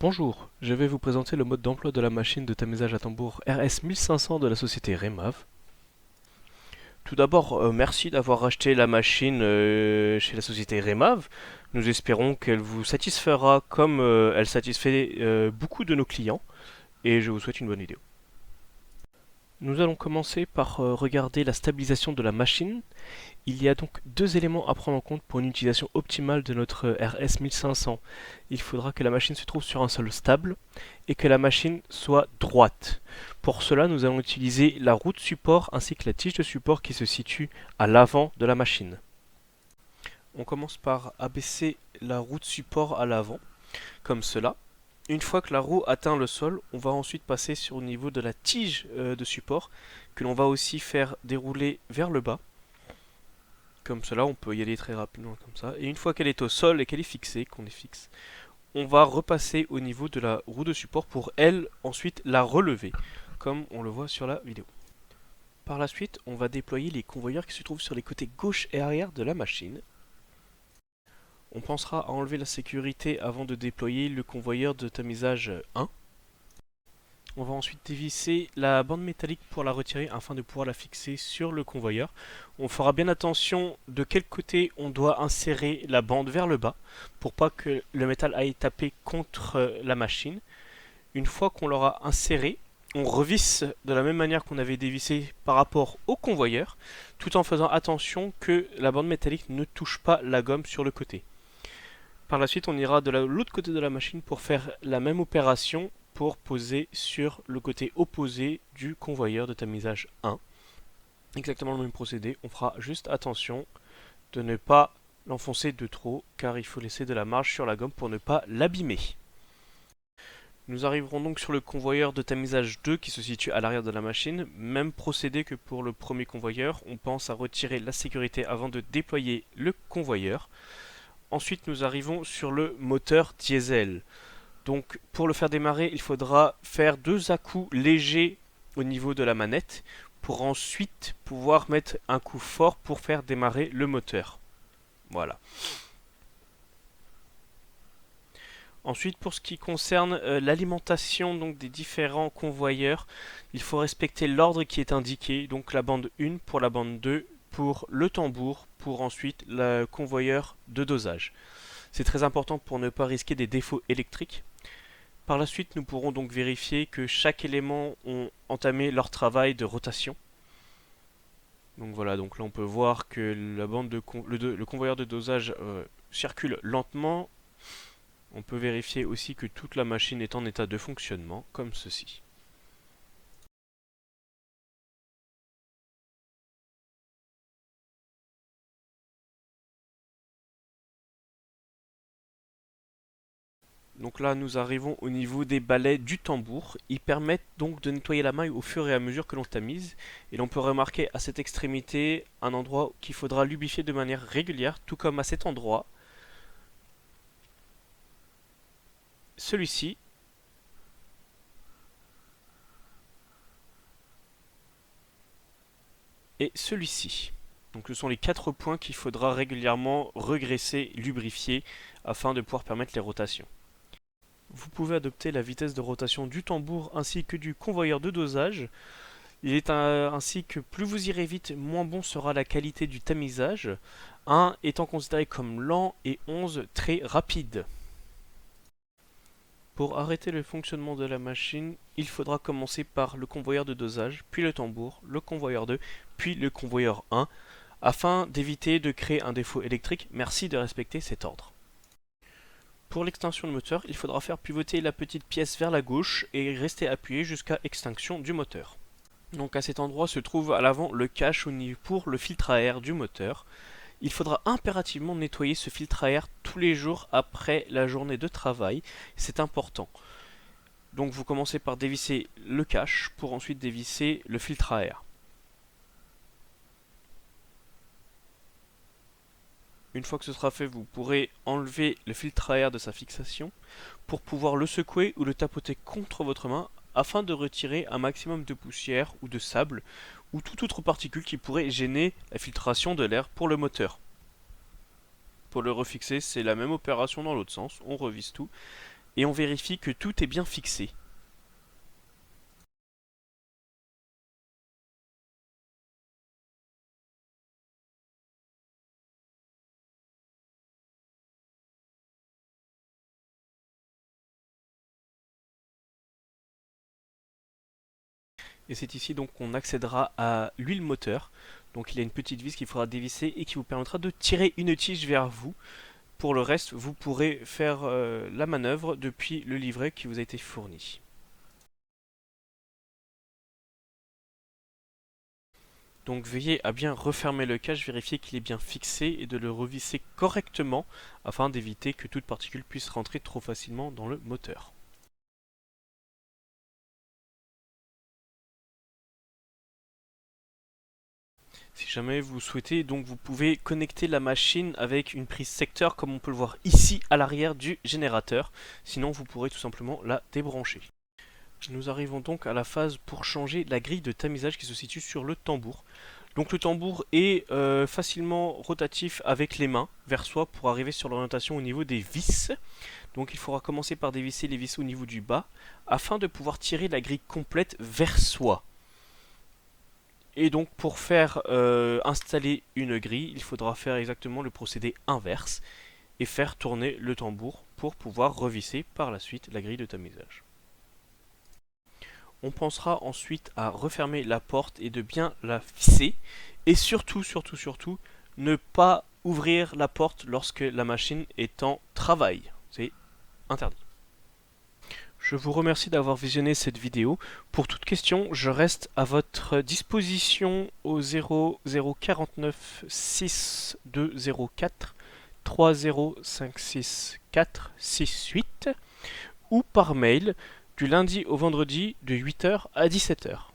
Bonjour, je vais vous présenter le mode d'emploi de la machine de tamisage à tambour RS 1500 de la société Remav. Tout d'abord, merci d'avoir acheté la machine chez la société Remav. Nous espérons qu'elle vous satisfera comme elle satisfait beaucoup de nos clients et je vous souhaite une bonne vidéo. Nous allons commencer par regarder la stabilisation de la machine. Il y a donc deux éléments à prendre en compte pour une utilisation optimale de notre RS 1500. Il faudra que la machine se trouve sur un sol stable et que la machine soit droite. Pour cela, nous allons utiliser la roue de support ainsi que la tige de support qui se situe à l'avant de la machine. On commence par abaisser la roue de support à l'avant, comme cela. Une fois que la roue atteint le sol, on va ensuite passer sur le niveau de la tige de support que l'on va aussi faire dérouler vers le bas. Comme cela, on peut y aller très rapidement comme ça. Et une fois qu'elle est au sol et qu'elle est fixée, qu'on est fixe, on va repasser au niveau de la roue de support pour elle ensuite la relever, comme on le voit sur la vidéo. Par la suite, on va déployer les convoyeurs qui se trouvent sur les côtés gauche et arrière de la machine. On pensera à enlever la sécurité avant de déployer le convoyeur de tamisage 1. On va ensuite dévisser la bande métallique pour la retirer afin de pouvoir la fixer sur le convoyeur. On fera bien attention de quel côté on doit insérer la bande vers le bas pour pas que le métal aille taper contre la machine. Une fois qu'on l'aura inséré, on revisse de la même manière qu'on avait dévissé par rapport au convoyeur, tout en faisant attention que la bande métallique ne touche pas la gomme sur le côté. Par la suite, on ira de l'autre côté de la machine pour faire la même opération pour poser sur le côté opposé du convoyeur de tamisage 1. Exactement le même procédé, on fera juste attention de ne pas l'enfoncer de trop car il faut laisser de la marge sur la gomme pour ne pas l'abîmer. Nous arriverons donc sur le convoyeur de tamisage 2 qui se situe à l'arrière de la machine. Même procédé que pour le premier convoyeur, on pense à retirer la sécurité avant de déployer le convoyeur. Ensuite, nous arrivons sur le moteur diesel. Donc, pour le faire démarrer, il faudra faire deux à-coups légers au niveau de la manette pour ensuite pouvoir mettre un coup fort pour faire démarrer le moteur. Voilà. Ensuite, pour ce qui concerne l'alimentation donc des différents convoyeurs, il faut respecter l'ordre qui est indiqué. Donc, la bande 1 pour la bande 2 pour le tambour, pour ensuite le convoyeur de dosage. C'est très important pour ne pas risquer des défauts électriques. Par la suite, nous pourrons donc vérifier que chaque élément ont entamé leur travail de rotation. Donc voilà, donc là on peut voir que la bande le convoyeur de dosage circule lentement. On peut vérifier aussi que toute la machine est en état de fonctionnement, comme ceci. Donc là, nous arrivons au niveau des balais du tambour. Ils permettent donc de nettoyer la maille au fur et à mesure que l'on tamise. Et l'on peut remarquer à cette extrémité un endroit qu'il faudra lubrifier de manière régulière, tout comme à cet endroit. Celui-ci. Et celui-ci. Donc ce sont les 4 points qu'il faudra régulièrement regraisser, lubrifier, afin de pouvoir permettre les rotations. Vous pouvez adopter la vitesse de rotation du tambour ainsi que du convoyeur de dosage. Il est ainsi que plus vous irez vite, moins bon sera la qualité du tamisage. 1 étant considéré comme lent et 11 très rapide. Pour arrêter le fonctionnement de la machine, il faudra commencer par le convoyeur de dosage, puis le tambour, le convoyeur 2, puis le convoyeur 1. Afin d'éviter de créer un défaut électrique, merci de respecter cet ordre. Pour l'extinction du moteur, il faudra faire pivoter la petite pièce vers la gauche et rester appuyé jusqu'à extinction du moteur. Donc à cet endroit se trouve à l'avant le cache pour le filtre à air du moteur. Il faudra impérativement nettoyer ce filtre à air tous les jours après la journée de travail, c'est important. Donc vous commencez par dévisser le cache pour ensuite dévisser le filtre à air. Une fois que ce sera fait, vous pourrez enlever le filtre à air de sa fixation pour pouvoir le secouer ou le tapoter contre votre main afin de retirer un maximum de poussière ou de sable ou toute autre particule qui pourrait gêner la filtration de l'air pour le moteur. Pour le refixer, c'est la même opération dans l'autre sens, on revise tout et on vérifie que tout est bien fixé. Et c'est ici donc qu'on accédera à l'huile moteur. Donc il y a une petite vis qu'il faudra dévisser et qui vous permettra de tirer une tige vers vous. Pour le reste, vous pourrez faire la manœuvre depuis le livret qui vous a été fourni. Donc veillez à bien refermer le cache, vérifier qu'il est bien fixé et de le revisser correctement afin d'éviter que toute particule puisse rentrer trop facilement dans le moteur. Si jamais vous souhaitez, donc vous pouvez connecter la machine avec une prise secteur comme on peut le voir ici à l'arrière du générateur. Sinon vous pourrez tout simplement la débrancher. Nous arrivons donc à la phase pour changer la grille de tamisage qui se situe sur le tambour. Donc le tambour est facilement rotatif avec les mains vers soi pour arriver sur l'orientation au niveau des vis. Donc il faudra commencer par dévisser les vis au niveau du bas afin de pouvoir tirer la grille complète vers soi. Et donc pour faire installer une grille, il faudra faire exactement le procédé inverse et faire tourner le tambour pour pouvoir revisser par la suite la grille de tamisage. On pensera ensuite à refermer la porte et de bien la visser. Et surtout, ne pas ouvrir la porte lorsque la machine est en travail. C'est interdit. Je vous remercie d'avoir visionné cette vidéo. Pour toute question, je reste à votre disposition au 0049 6204 3056468 ou par mail du lundi au vendredi de 8h à 17h.